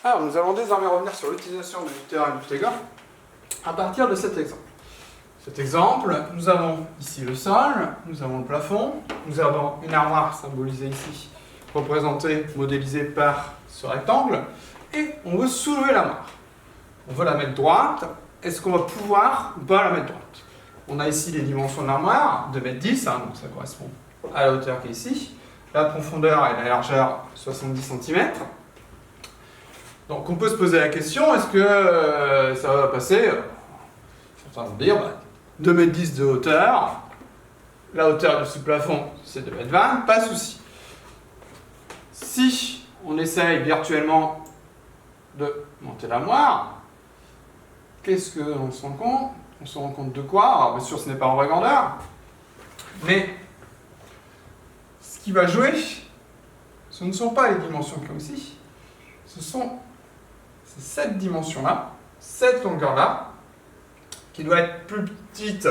Alors, nous allons désormais revenir sur l'utilisation du théorème de Pythagore à partir de cet exemple. Cet exemple, nous avons ici le sol, nous avons le plafond, nous avons une armoire symbolisée ici, représentée, modélisée par ce rectangle, et on veut soulever l'armoire. On veut la mettre droite. Est-ce qu'on va pouvoir ou pas la mettre droite? On a ici les dimensions de l'armoire, 2,10 m, donc ça correspond à la hauteur qui est ici. La profondeur et la largeur, 70 cm. Donc on peut se poser la question, est-ce que ça va passer? Certains vont dire, 2,10 m de hauteur, la hauteur de ce plafond c'est 2,20 m, pas de souci. Si on essaye virtuellement de monter l'armoire, qu'est-ce qu'on se rend compte? On se rend compte de quoi? Alors bien sûr ce n'est pas en vraie grandeur, mais ce qui va jouer, ce ne sont pas les dimensions comme ici, ce sont cette dimension-là, cette longueur-là, qui doit être plus petite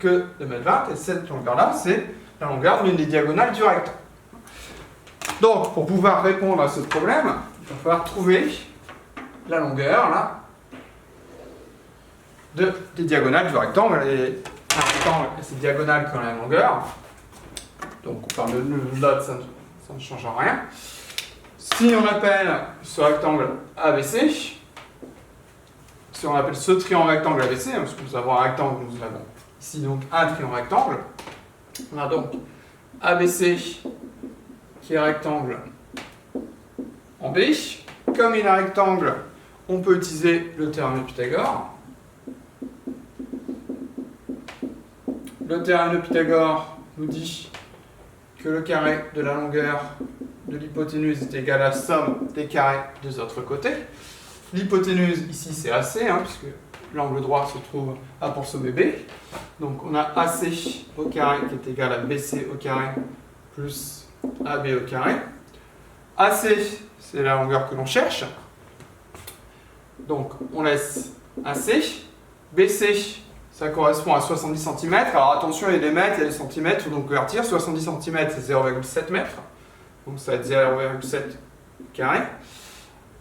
que 2,20 m, et cette longueur-là, c'est la longueur d'une des diagonales du rectangle. Donc, pour pouvoir répondre à ce problème, il va falloir trouver la longueur, là, des diagonales du rectangle, et un rectangle et ses diagonales qui ont la même longueur. Donc, on parle de là, ça ne change rien. Si on appelle ce rectangle ABC, si on appelle ce triangle rectangle ABC, parce que nous avons un rectangle, nous avons ici donc un triangle rectangle, on a donc ABC qui est rectangle en B. Comme il est un rectangle, on peut utiliser le théorème de Pythagore. Le théorème de Pythagore nous dit que le carré de la longueur de l'hypoténuse est égal à la somme des carrés des autres côtés. L'hypoténuse ici c'est AC, puisque l'angle droit se trouve A pour sommet B. Donc on a AC au carré qui est égal à BC au carré plus AB au carré. AC c'est la longueur que l'on cherche. Donc on laisse AC. BC ça correspond à 70 cm. Alors attention, il y a des mètres, il y a des centimètres, il faut donc convertir. 70 cm c'est 0,7 m. Donc ça va être 0,7 carré.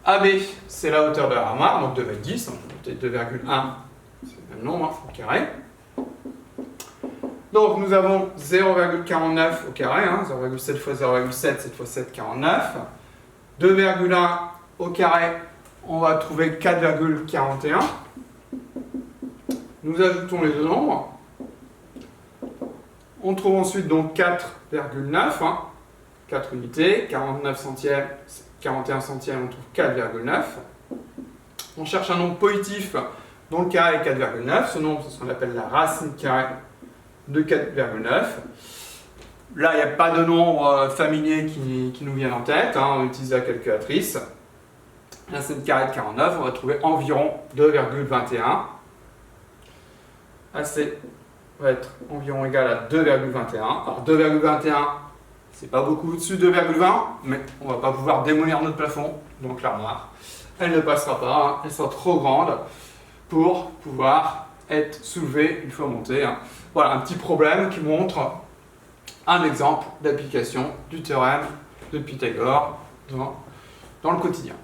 AB, c'est la hauteur de l'armoire, donc 2,10, donc peut-être 2,1, c'est le même nombre au carré. Donc nous avons 0,49 au carré, 0,7 fois 0,7, 7 fois 7, 49. 2,1 au carré, on va trouver 4,41. Nous ajoutons les deux nombres. On trouve ensuite donc 4,9, 4 unités, 49 centièmes, 41 centièmes, on trouve 4,9. On cherche un nombre positif dont le carré est 4,9. Ce nombre, c'est ce qu'on appelle la racine carrée de 4,9. Là, il n'y a pas de nombre familier qui nous viennent en tête. On utilise la calculatrice. La racine carrée de 49, on va trouver environ 2,21. AC va être environ égal à 2,21. Alors 2,21, c'est pas beaucoup au-dessus de 2,20, mais on ne va pas pouvoir démolir notre plafond, donc l'armoire. Elle ne passera pas, elle sera trop grande pour pouvoir être soulevée une fois montée. Voilà un petit problème qui montre un exemple d'application du théorème de Pythagore dans le quotidien.